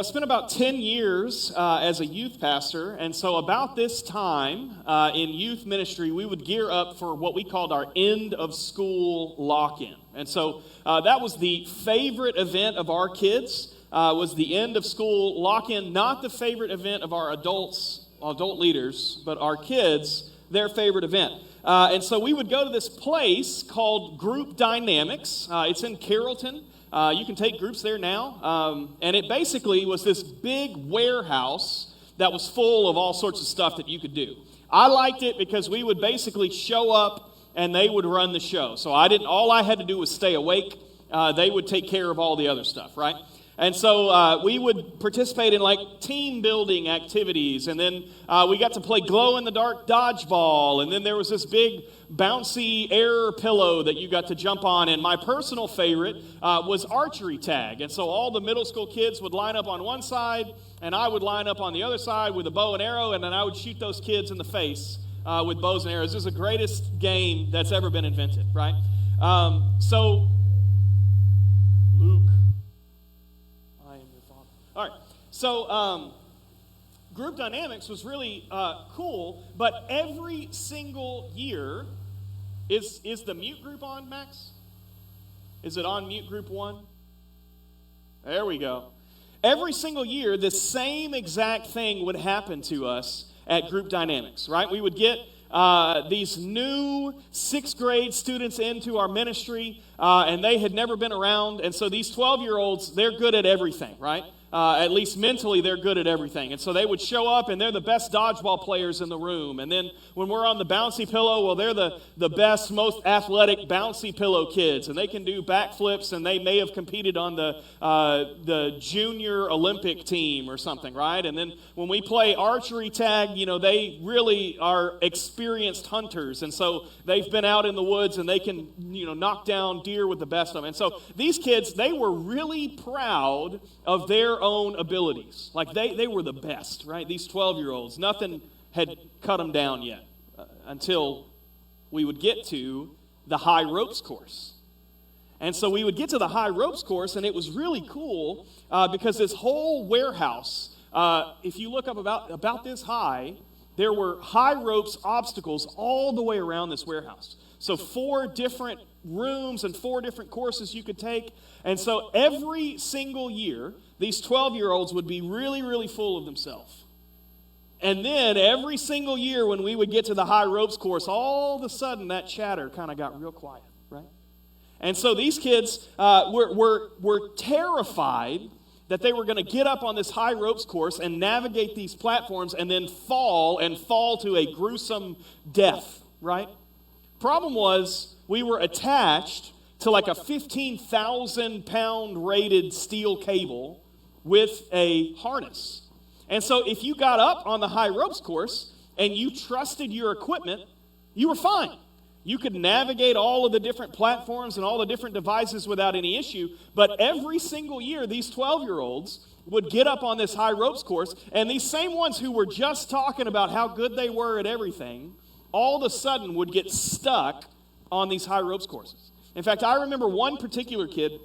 I spent about 10 years as a youth pastor, and so about this time in youth ministry, we would gear up for what we called our end of school lock-in. And so that was the favorite event of our kids, was the end of school lock-in, not the favorite event of our adult leaders, but our kids, their favorite event. And so we would go to this place called Group Dynamics. It's in Carrollton. You can take groups there now. And it basically was this big warehouse that was full of all sorts of stuff that you could do. I liked it because we would basically show up and they would run the show. So all I had to do was stay awake. They would take care of all the other stuff, right? And so we would participate in like team building activities, and then we got to play glow-in-the-dark dodgeball, and then there was this big bouncy air pillow that you got to jump on, and my personal favorite was archery tag. And so all the middle school kids would line up on one side, and I would line up on the other side with a bow and arrow, and then I would shoot those kids in the face with bows and arrows. It was the greatest game that's ever been invented, right? So, Luke. All right, so Group Dynamics was really cool, but every single year, is the mute group on, Max? Is it on mute group 1? There we go. Every single year, the same exact thing would happen to us at Group Dynamics, right? We would get these new 6th grade students into our ministry, and they had never been around, and so these 12-year-olds, they're good at everything, right? At least mentally, they're good at everything. And so they would show up, and they're the best dodgeball players in the room. And then when we're on the bouncy pillow, well, they're the best, most athletic bouncy pillow kids. And they can do backflips, and they may have competed on the junior Olympic team or something, right? And then when we play archery tag, they really are experienced hunters. And so they've been out in the woods, and they can, knock down deer with the best of them. And so these kids, they were really proud of their own abilities. Like they were the best, right? These 12-year-olds, nothing had cut them down yet until we would get to the high ropes course. And so we would get to the high ropes course, and it was really cool because this whole warehouse, if you look up about this high, there were high ropes obstacles all the way around this warehouse. So 4 different rooms and 4 different courses you could take. And so every single year, these 12-year-olds would be really, really full of themselves. And then every single year when we would get to the high ropes course, all of a sudden that chatter kind of got real quiet, right? And so these kids were terrified that they were going to get up on this high ropes course and navigate these platforms and then fall to a gruesome death, right? Problem was, we were attached to like a 15,000-pound rated steel cable with a harness. And so if you got up on the high ropes course and you trusted your equipment, you were fine. You could navigate all of the different platforms and all the different devices without any issue. But every single year, these 12-year-olds would get up on this high ropes course, and these same ones who were just talking about how good they were at everything, all of a sudden would get stuck on these high ropes courses. In fact, I remember one particular kid,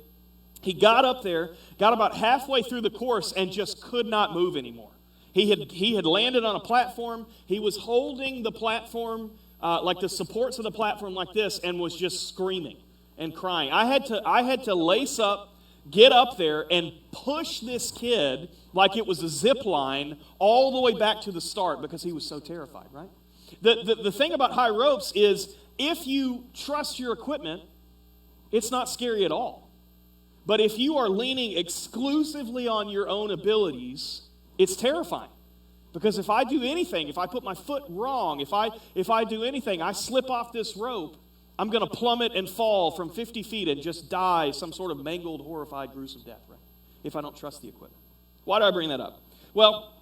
he got up there, got about halfway through the course, and just could not move anymore. He had landed on a platform. He was holding the platform, like the supports of the platform like this, and was just screaming and crying. I had to lace up, get up there, and push this kid like it was a zip line all the way back to the start because he was so terrified, right? The thing about high ropes is if you trust your equipment, it's not scary at all. But if you are leaning exclusively on your own abilities, it's terrifying. Because if I do anything, if I put my foot wrong, if I do anything, I slip off this rope, I'm going to plummet and fall from 50 feet and just die some sort of mangled, horrified, gruesome death, right? If I don't trust the equipment. Why do I bring that up? Well,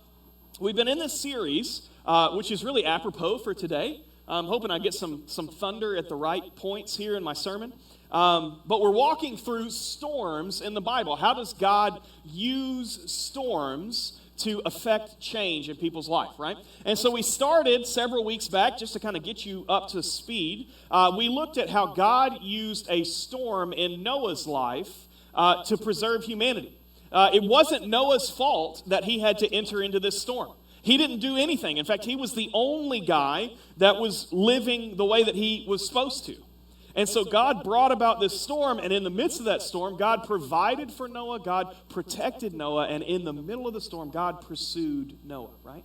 we've been in this series, which is really apropos for today. I'm hoping I get some thunder at the right points here in my sermon. But we're walking through storms in the Bible. How does God use storms to affect change in people's life, right? And so we started several weeks back, just to kind of get you up to speed. We looked at how God used a storm in Noah's life to preserve humanity. it wasn't Noah's fault that he had to enter into this storm. He didn't do anything. In fact, he was the only guy that was living the way that he was supposed to. And so God brought about this storm, and in the midst of that storm, God provided for Noah, God protected Noah, and in the middle of the storm, God pursued Noah, right?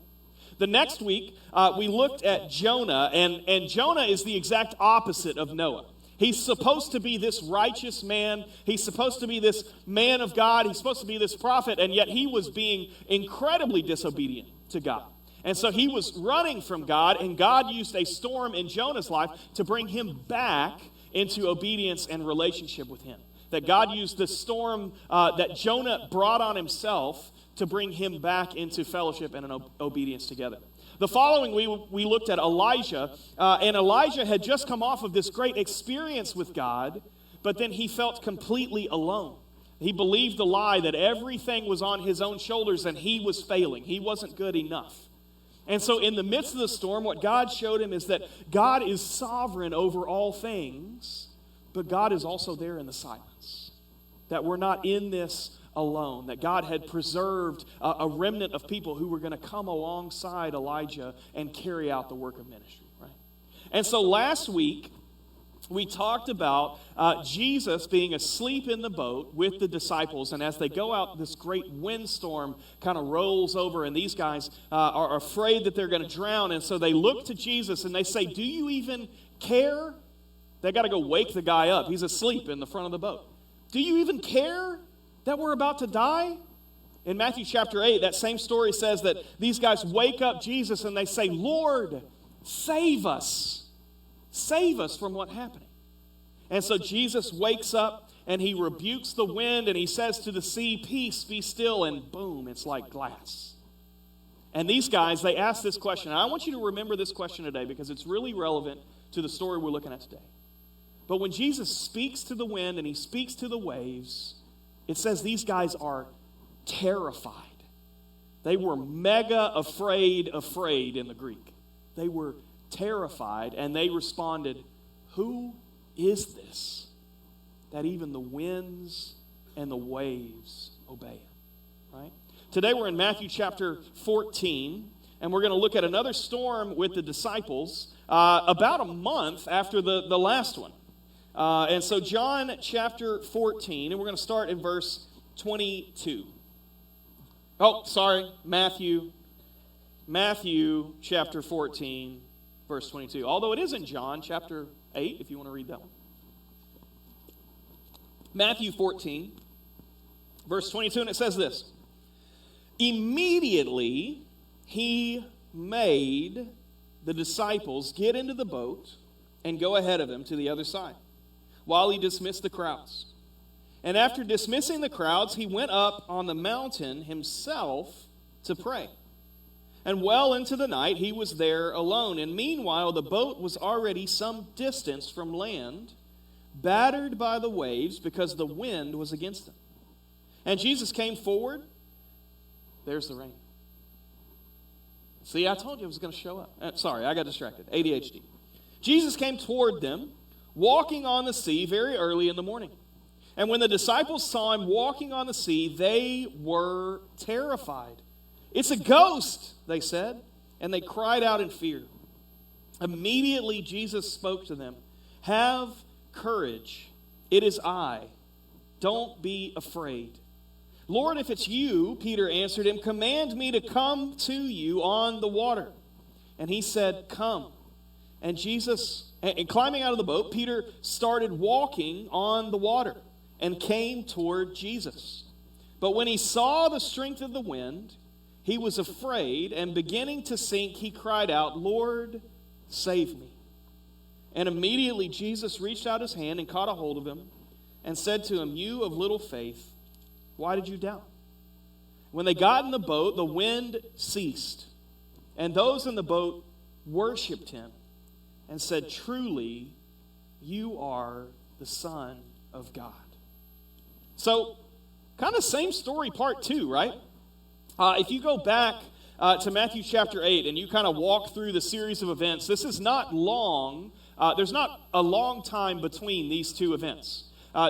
The next week, we looked at Jonah, and Jonah is the exact opposite of Noah. He's supposed to be this righteous man. He's supposed to be this man of God. He's supposed to be this prophet, and yet he was being incredibly disobedient to God. And so he was running from God, and God used a storm in Jonah's life to bring him back into obedience and relationship with him. That God used the storm that Jonah brought on himself to bring him back into fellowship and an obedience together. The following we looked at Elijah, and Elijah had just come off of this great experience with God, but then he felt completely alone. He believed the lie that everything was on his own shoulders and he was failing. He wasn't good enough. And so in the midst of the storm, what God showed him is that God is sovereign over all things, but God is also there in the silence. That we're not in this alone, that God had preserved a remnant of people who were going to come alongside Elijah and carry out the work of ministry, right? And so last week, we talked about Jesus being asleep in the boat with the disciples, and as they go out, this great windstorm kind of rolls over, and these guys are afraid that they're going to drown, and so they look to Jesus and they say, "Do you even care?" They got to go wake the guy up. He's asleep in the front of the boat. "Do you even care that we're about to die?" In Matthew chapter 8, that same story says that these guys wake up Jesus and they say, "Lord, save us. Save us from what's happening." And so Jesus wakes up and he rebukes the wind and he says to the sea, "Peace, be still," and boom, it's like glass. And these guys, they ask this question. And I want you to remember this question today because it's really relevant to the story we're looking at today. But when Jesus speaks to the wind and he speaks to the waves, it says these guys are terrified. They were mega afraid in the Greek. They were terrified, and they responded, "Who is this that even the winds and the waves obey him?" Right? Today we're in Matthew chapter 14, and we're going to look at another storm with the disciples about a month after the last one. And so John chapter 14, and we're going to start in verse 22. Oh, sorry, Matthew chapter 14, verse 22. Although it is in John chapter 8, if you want to read that one. Matthew 14, verse 22, and it says this: "Immediately he made the disciples get into the boat and go ahead of him to the other side, while he dismissed the crowds. And after dismissing the crowds, he went up on the mountain himself to pray. And well into the night he was there alone. And meanwhile the boat was already some distance from land, battered by the waves because the wind was against them. And Jesus came forward." There's the rain. See, I told you it was going to show up. Sorry, I got distracted. ADHD. Jesus came toward them, walking on the sea very early in the morning. And when the disciples saw him walking on the sea, they were terrified. "It's a ghost," they said, and they cried out in fear. Immediately Jesus spoke to them, "Have courage, it is I. Don't be afraid." "Lord, if it's you," Peter answered him, "command me to come to you on the water." And he said, "Come." And climbing out of the boat, Peter started walking on the water and came toward Jesus. But when he saw the strength of the wind, he was afraid, and beginning to sink, he cried out, "Lord, save me." And immediately Jesus reached out his hand and caught a hold of him and said to him, "You of little faith, why did you doubt?" When they got in the boat, the wind ceased, and those in the boat worshiped him and said, "Truly, you are the Son of God." So, kind of same story part 2, right? If you go back to Matthew chapter 8 and you kind of walk through the series of events, this is not long. There's not a long time between these two events.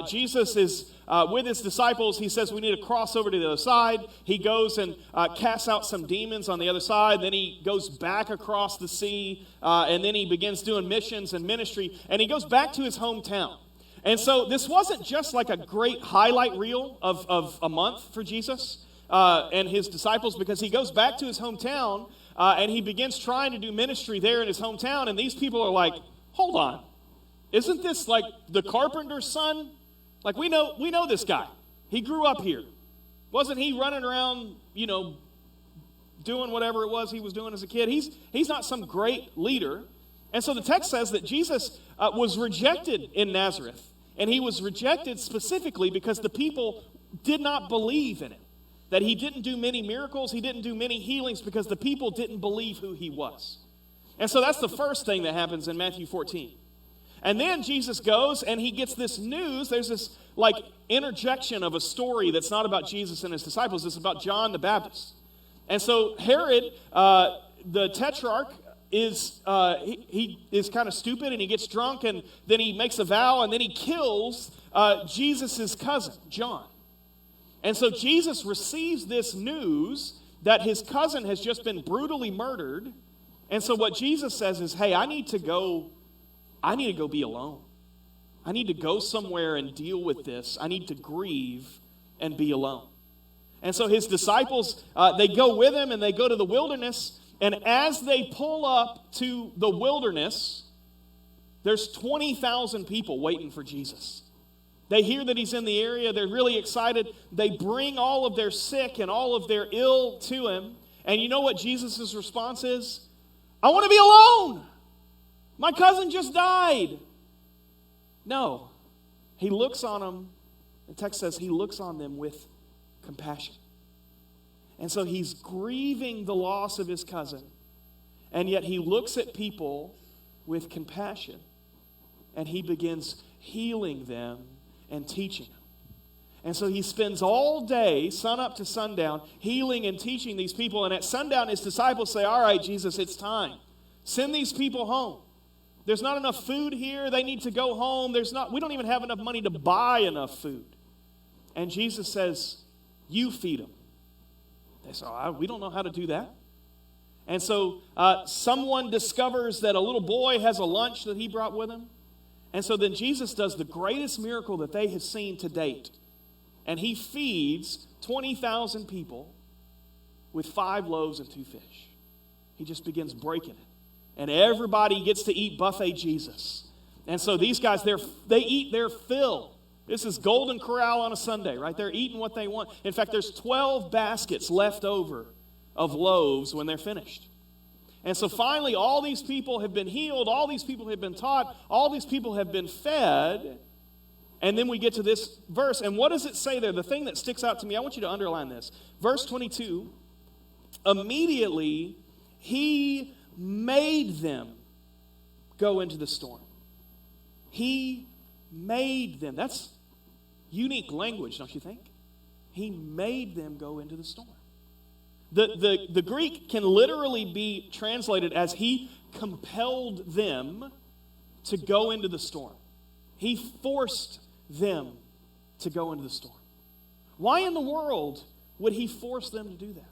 Jesus is with his disciples. He says we need to cross over to the other side. He goes and casts out some demons on the other side. Then he goes back across the sea, and then he begins doing missions and ministry, and he goes back to his hometown. And so this wasn't just like a great highlight reel of a month for Jesus and his disciples, because he goes back to his hometown and he begins trying to do ministry there in his hometown, and these people are like, hold on, isn't this like the carpenter's son? Like, we know this guy. He grew up here. Wasn't he running around, doing whatever it was he was doing as a kid? He's not some great leader. And so the text says that Jesus was rejected in Nazareth. And he was rejected specifically because the people did not believe in him. That he didn't do many miracles, he didn't do many healings because the people didn't believe who he was. And so that's the first thing that happens in Matthew 14. And then Jesus goes and he gets this news. There's this like interjection of a story that's not about Jesus and his disciples. It's about John the Baptist. And so Herod, the tetrarch, he is kind of stupid, and he gets drunk, and then he makes a vow, and then he kills Jesus' cousin, John. And so Jesus receives this news that his cousin has just been brutally murdered. And so what Jesus says is, hey, I need to go be alone. I need to go somewhere and deal with this. I need to grieve and be alone. And so his disciples, they go with him, and they go to the wilderness. And as they pull up to the wilderness, there's 20,000 people waiting for Jesus. They hear that he's in the area. They're really excited. They bring all of their sick and all of their ill to him. And you know what Jesus' response is? I want to be alone. My cousin just died. No. He looks on them. The text says he looks on them with compassion. And so he's grieving the loss of his cousin. And yet he looks at people with compassion. And he begins healing them and teaching them. And so he spends all day, sun up to sundown, healing and teaching these people. And at sundown, his disciples say, all right, Jesus, it's time. Send these people home. There's not enough food here. They need to go home. We don't even have enough money to buy enough food. And Jesus says, you feed them. They say, we don't know how to do that. And so someone discovers that a little boy has a lunch that he brought with him. And so then Jesus does the greatest miracle that they have seen to date. And he feeds 20,000 people with 5 loaves and 2 fish. He just begins breaking it. And everybody gets to eat buffet Jesus. And so these guys, they eat their fill. This is Golden Corral on a Sunday, right? They're eating what they want. In fact, there's 12 baskets left over of loaves when they're finished. And so finally, all these people have been healed. All these people have been taught. All these people have been fed. And then we get to this verse. And what does it say there? The thing that sticks out to me, I want you to underline this. Verse 22, immediately he made them go into the storm. He made them. That's unique language, don't you think? He made them go into the storm. The Greek can literally be translated as he compelled them to go into the storm. He forced them to go into the storm. Why in the world would he force them to do that?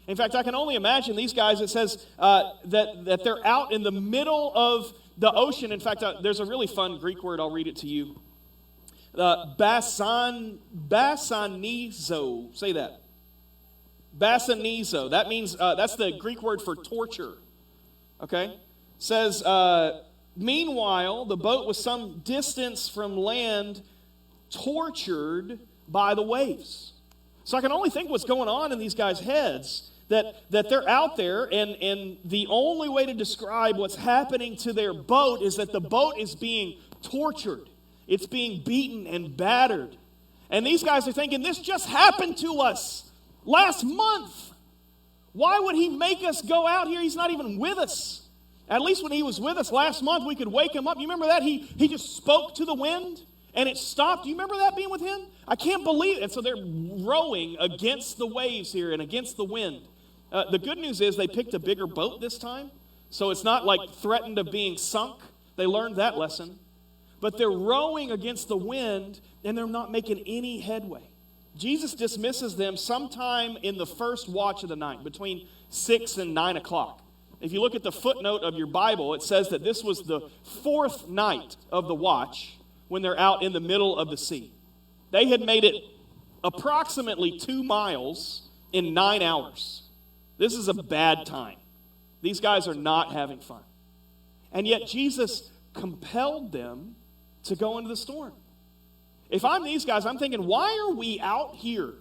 In fact, I can only imagine these guys, it says that they're out in the middle of the ocean. In fact, there's a really fun Greek word. I'll read it to you. Basanizo. Say that. Basanizo. That means, that's the Greek word for torture. Okay? Says, meanwhile, the boat was some distance from land, tortured by the waves. So I can only think what's going on in these guys' heads, that they're out there, and the only way to describe what's happening to their boat is that the boat is being tortured. It's being beaten and battered. And these guys are thinking, this just happened to us last month. Why would he make us go out here? He's not even with us. At least when he was with us last month, we could wake him up. You remember that? He just spoke to the wind and it stopped. Do you remember that being with him? I can't believe it. And so they're rowing against the waves here and against the wind. The good news is they picked a bigger boat this time. So it's not like threatened of being sunk. They learned that lesson. but they're rowing against the wind, and they're not making any headway. Jesus dismisses them sometime in the first watch of the night, between 6 and 9 o'clock. If you look at the footnote of your Bible, it says that this was the fourth night of the watch when they're out in the middle of the sea. They had made it approximately 2 miles in 9 hours. This is a bad time. These guys are not having fun. And yet Jesus compelled them to go into the storm. If I'm these guys, I'm thinking, why are we out here?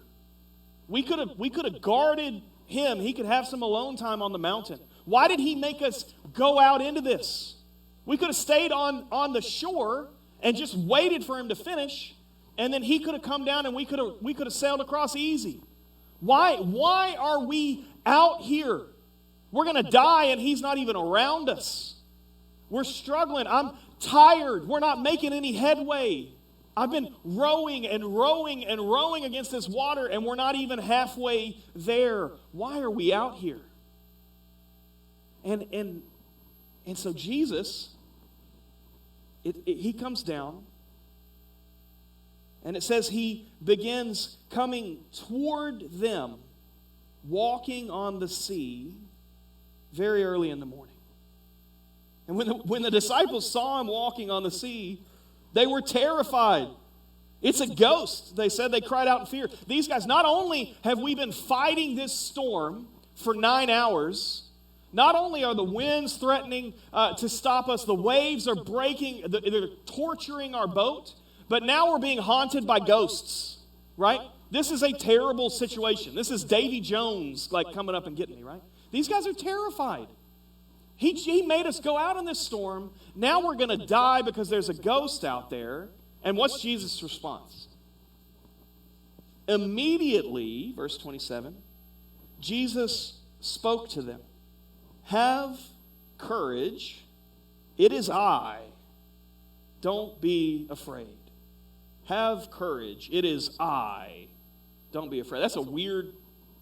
We could have guarded him. He could have some alone time on the mountain. Why did he make us go out into this? We could have stayed on the shore and just waited for him to finish, and then he could have come down and we could have sailed across easy. Why are we out here? We're going to die and he's not even around us. We're struggling. I'm tired. We're not making any headway. I've been rowing and rowing and rowing against this water, and we're not even halfway there. Why are we out here? And so Jesus, he comes down, and it says he begins coming toward them, walking on the sea very early in the morning. And when the disciples saw him walking on the sea, they were terrified. It's a ghost, they said. They cried out in fear. These guys, not only have we been fighting this storm for 9 hours, not only are the winds threatening to stop us, the waves are breaking, they're torturing our boat, but now we're being haunted by ghosts, right? This is a terrible situation. This is Davy Jones, like, coming up and getting me, right? These guys are terrified. He made us go out in this storm. Now we're going to die because there's a ghost out there. And what's Jesus' response? Immediately, verse 27, Jesus spoke to them. Have courage. It is I. Don't be afraid. Have courage. It is I. Don't be afraid. That's a weird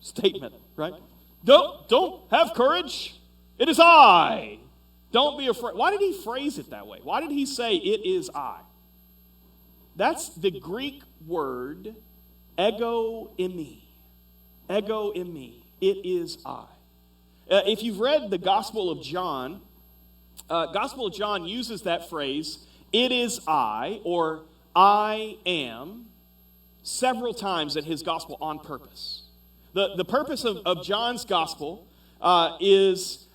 statement, right? Don't have courage. It is I. Don't be afraid. Why did he phrase it that way? Why did he say, it is I? That's the Greek word, ego eimi. Ego eimi. It is I. If you've read the Gospel of John uses that phrase, it is I, or I am, several times in his gospel on purpose. The purpose of John's gospel is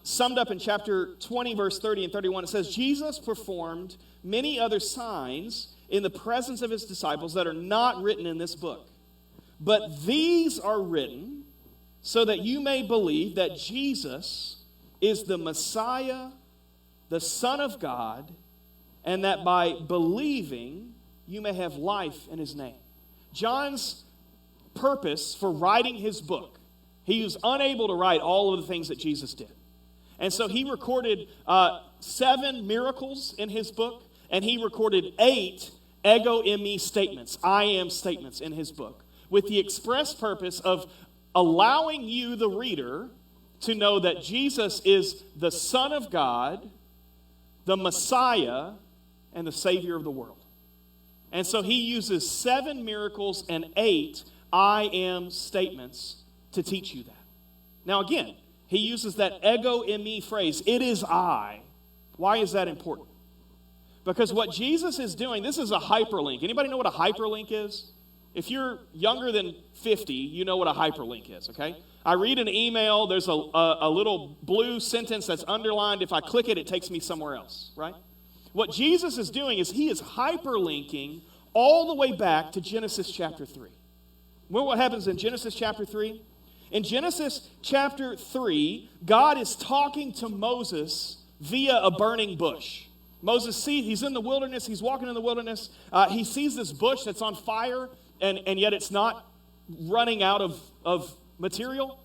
summed up in chapter 20, verse 30 and 31. It says, Jesus performed many other signs in the presence of his disciples that are not written in this book. But these are written so that you may believe that Jesus is the Messiah, the Son of God, and that by believing you may have life in his name. John's purpose for writing his book, he was unable to write all of the things that Jesus did. And so he recorded 7 miracles in his book, and he recorded 8 ego eimi statements, I am statements in his book, with the express purpose of allowing you, the reader, to know that Jesus is the Son of God, the Messiah, and the Savior of the world. And so he uses 7 miracles and 8 I am statements to teach you that. Now again, he uses that ego eimi phrase, it is I. Why is that important? Because what Jesus is doing, this is a hyperlink. Anybody know what a hyperlink is? If you're younger than 50, you know what a hyperlink is, okay? I read an email, there's a little blue sentence that's underlined. If I click it, it takes me somewhere else, right? What Jesus is doing is he is hyperlinking all the way back to Genesis chapter 3. Remember what happens in Genesis chapter 3? In Genesis chapter 3, God is talking to Moses via a burning bush. Moses sees, he's in the wilderness, he's walking in the wilderness, he sees this bush that's on fire, and yet it's not running out of material.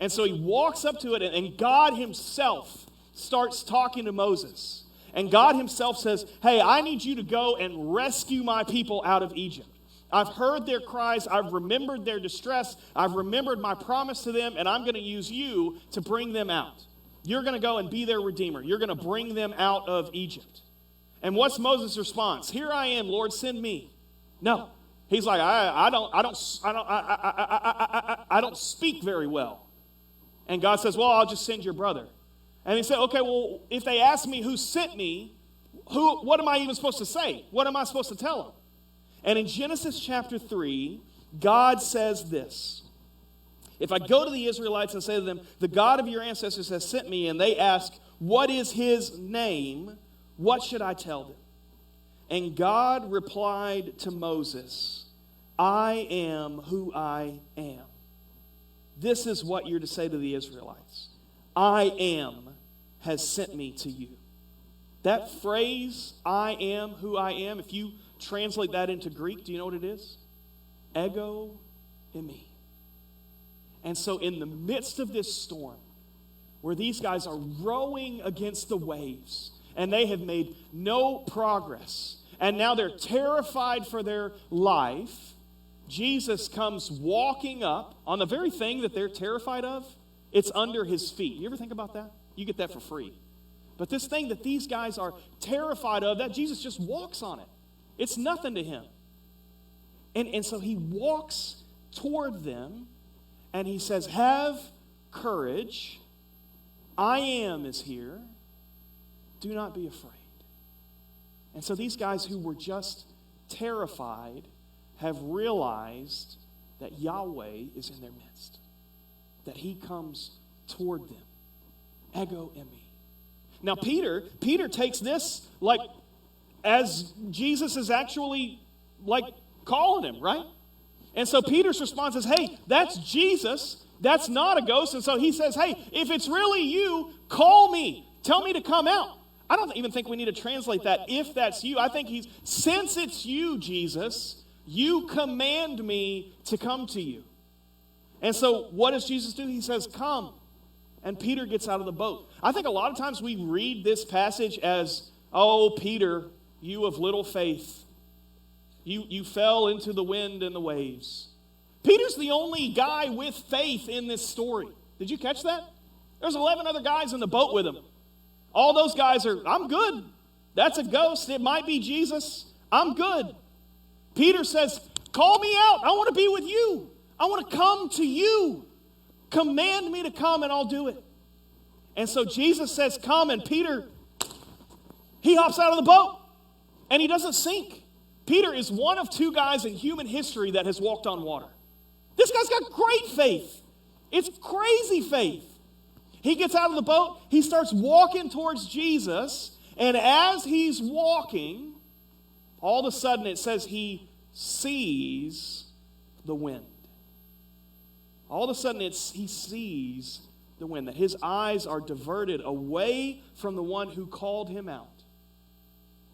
And so he walks up to it, and God himself starts talking to Moses. And God himself says, hey, I need you to go and rescue my people out of Egypt. I've heard their cries, I've remembered their distress, I've remembered my promise to them, and I'm going to use you to bring them out. You're going to go and be their redeemer. You're going to bring them out of Egypt. And what's Moses' response? Here I am, Lord, send me. No. He's like, I don't speak very well. And God says, well, I'll just send your brother. And he said, okay, well, if they ask me who sent me, what am I even supposed to say? What am I supposed to tell them? And in Genesis chapter 3, God says this. If I go to the Israelites and say to them, the God of your ancestors has sent me, and they ask, what is his name? What should I tell them? And God replied to Moses, I am who I am. This is what you're to say to the Israelites. I am has sent me to you. That phrase, I am who I am, if you translate that into Greek, do you know what it is? Ego eimi. And so in the midst of this storm, where these guys are rowing against the waves, and they have made no progress, and now they're terrified for their life, Jesus comes walking up on the very thing that they're terrified of. It's under his feet. You ever think about that? You get that for free. But this thing that these guys are terrified of, that Jesus just walks on it. It's nothing to him. And so he walks toward them, and he says, have courage. I am is here. Do not be afraid. And so these guys who were just terrified have realized that Yahweh is in their midst, that he comes toward them. Ego eimi. Now Peter takes this like as Jesus is actually like calling him, right? And so Peter's response is, hey, that's Jesus. That's not a ghost. And so he says, hey, if it's really you, call me. Tell me to come out. I don't even think we need to translate that, if that's you. I think since it's you, Jesus, you command me to come to you. And so what does Jesus do? He says, come. And Peter gets out of the boat. I think a lot of times we read this passage as, oh, Peter, you of little faith. You fell into the wind and the waves. Peter's the only guy with faith in this story. Did you catch that? There's 11 other guys in the boat with him. All those guys are, I'm good. That's a ghost. It might be Jesus. I'm good. Peter says, call me out. I want to be with you. I want to come to you. Command me to come and I'll do it. And so Jesus says, come, and Peter, he hops out of the boat and he doesn't sink. Peter is one of two guys in human history that has walked on water. This guy's got great faith. It's crazy faith. He gets out of the boat. He starts walking towards Jesus. And as he's walking, all of a sudden it says he sees the wind. All of a sudden he sees the wind. That his eyes are diverted away from the one who called him out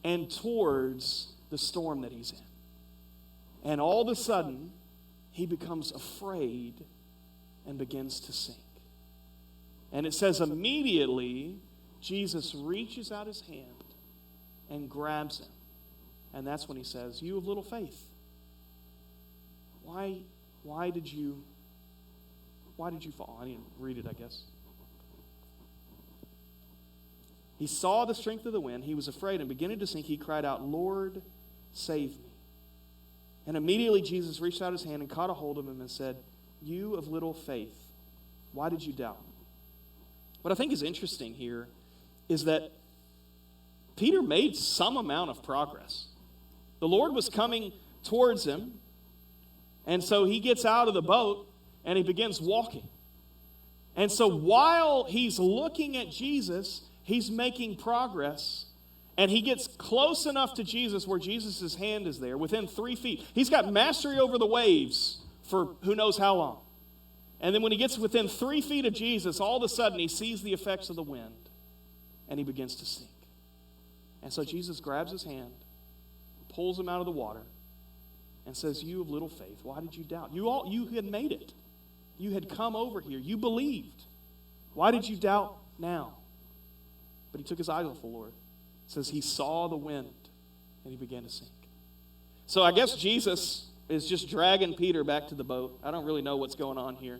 and towards the storm that he's in. And all of a sudden, he becomes afraid and begins to sink. And it says immediately, Jesus reaches out his hand and grabs him. And that's when he says, you of little faith, why did you fall? I didn't read it, I guess. He saw the strength of the wind. He was afraid, and beginning to sink, he cried out, Lord, save me. And immediately Jesus reached out his hand and caught a hold of him and said, you of little faith, why did you doubt? What I think is interesting here is that Peter made some amount of progress. The Lord was coming towards him, and so he gets out of the boat and he begins walking. And so while he's looking at Jesus, he's making progress, and he gets close enough to Jesus where Jesus' hand is there, within 3 feet. He's got mastery over the waves for who knows how long. And then when he gets within 3 feet of Jesus, all of a sudden he sees the effects of the wind, and he begins to sink. And so Jesus grabs his hand, pulls him out of the water, and says, you of little faith, why did you doubt? You had made it. You had come over here. You believed. Why did you doubt now? But he took his eyes off the Lord. It says he saw the wind and he began to sink. So I guess Jesus is just dragging Peter back to the boat. I don't really know what's going on here.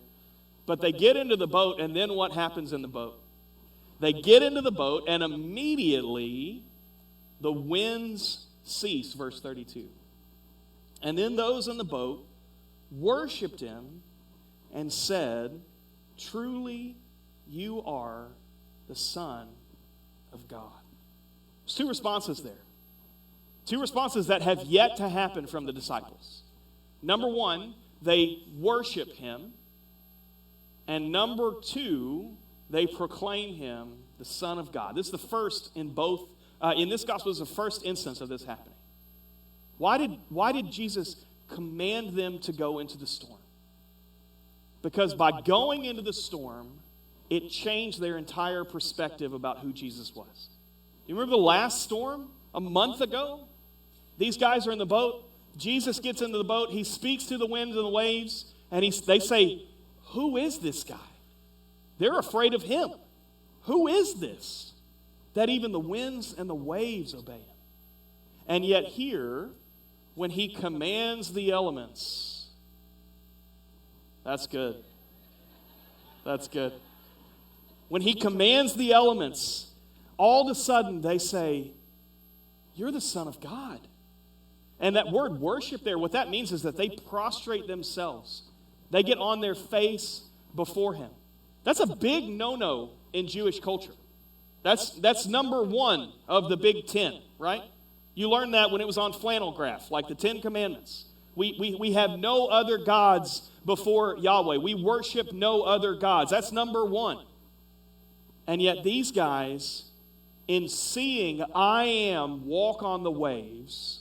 But they get into the boat, and then what happens in the boat? They get into the boat, and immediately the winds ceased, verse 32. And then those in the boat worshiped him and said, truly you are the Son of God. There's two responses there. Two responses that have yet to happen from the disciples. Number one, they worship him. And number two, they proclaim him the Son of God. This is the first in both, in this gospel is the first instance of this happening. Why did Jesus command them to go into the storm? Because by going into the storm, it changed their entire perspective about who Jesus was. You remember the last storm a month ago? These guys are in the boat. Jesus gets into the boat. He speaks to the winds and the waves. And they say, who is this guy? They're afraid of him. Who is this? That even the winds and the waves obey him. And yet here, when he commands the elements, that's good. That's good. When he commands the elements, all of a sudden they say, you're the Son of God. And that word worship there, what that means is that they prostrate themselves. They get on their face before him. That's a big no-no in Jewish culture. That's number one of the Big Ten, right? You learned that when it was on flannel graph, like the Ten Commandments. We have no other gods before Yahweh. We worship no other gods. That's number one. And yet these guys, in seeing I am walk on the waves,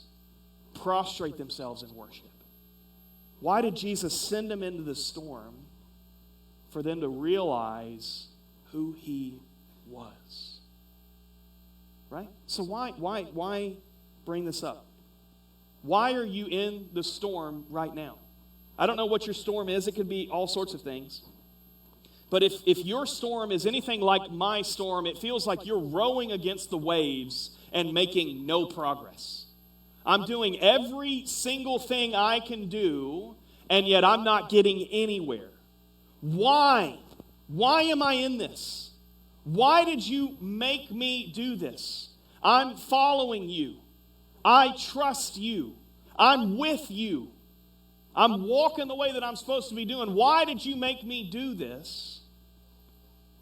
prostrate themselves in worship. Why did Jesus send them into the storm? For them to realize who he was. Right? So why bring this up? Why are you in the storm right now? I don't know what your storm is. It could be all sorts of things. But if your storm is anything like my storm, it feels like you're rowing against the waves and making no progress. I'm doing every single thing I can do, and yet I'm not getting anywhere. Why? Why am I in this? Why did you make me do this? I'm following you. I trust you. I'm with you. I'm walking the way that I'm supposed to be doing. Why did you make me do this?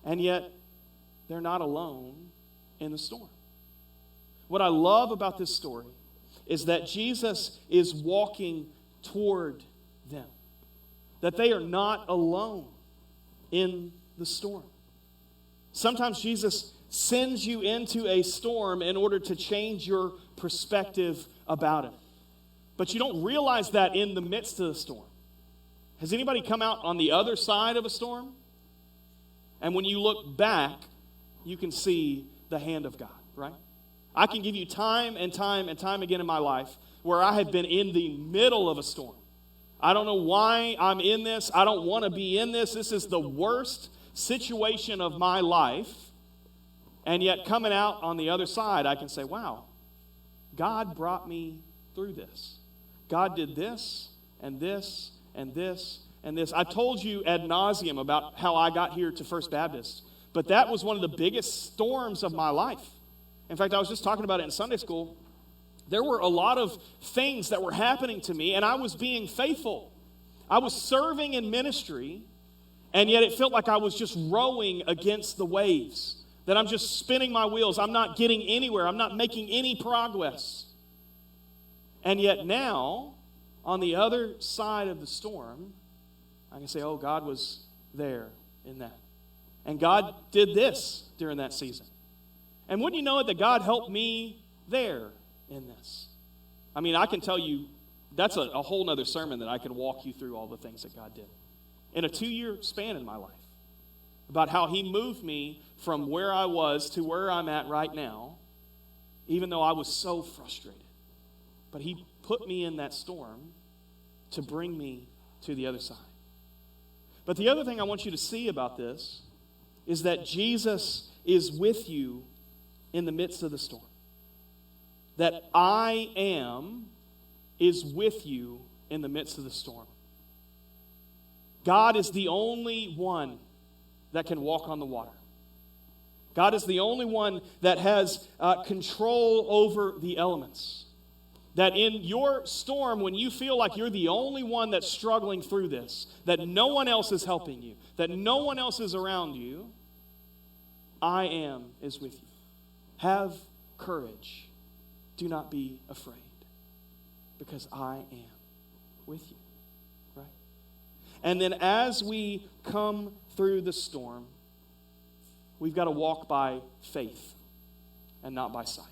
And yet, they're not alone in the storm. What I love about this story is that Jesus is walking toward them. That they are not alone in the storm. Sometimes Jesus sends you into a storm in order to change your perspective about it. But you don't realize that in the midst of the storm. Has anybody come out on the other side of a storm? And when you look back, you can see the hand of God, right? I can give you time and time and time again in my life where I have been in the middle of a storm. I don't know why I'm in this. I don't want to be in this. This is the worst situation of my life. And yet coming out on the other side, I can say, wow, God brought me through this. God did this and this and this and this. I told you ad nauseum about how I got here to First Baptist, but that was one of the biggest storms of my life. In fact, I was just talking about it in Sunday school. There were a lot of things that were happening to me, and I was being faithful. I was serving in ministry, and yet it felt like I was just rowing against the waves, that I'm just spinning my wheels. I'm not getting anywhere. I'm not making any progress. And yet now, on the other side of the storm, I can say, oh, God was there in that. And God did this during that season. And wouldn't you know it that God helped me there in this? I mean, I can tell you, that's a whole nother sermon that I can walk you through all the things that God did. In a 2-year span in my life. About how he moved me from where I was to where I'm at right now, even though I was so frustrated. But he put me in that storm to bring me to the other side. But the other thing I want you to see about this is that Jesus is with you in the midst of the storm. That I am is with you in the midst of the storm. God is the only one that can walk on the water. God is the only one that has control over the elements. That in your storm, when you feel like you're the only one that's struggling through this, that no one else is helping you, that no one else is around you, I am is with you. Have courage. Do not be afraid, because I am with you. Right? And then as we come through the storm, we've got to walk by faith and not by sight.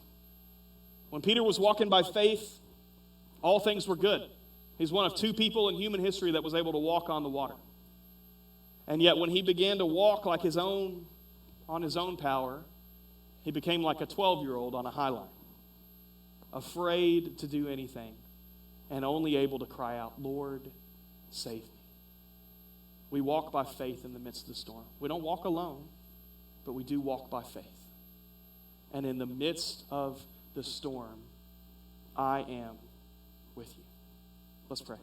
When Peter was walking by faith, all things were good. He's one of two people in human history that was able to walk on the water. And yet when he began to walk like on his own power, he became like a 12-year-old on a high line, afraid to do anything and only able to cry out, Lord, save me. We walk by faith in the midst of the storm. We don't walk alone, but we do walk by faith. And in the midst of the storm, I am with you. Let's pray.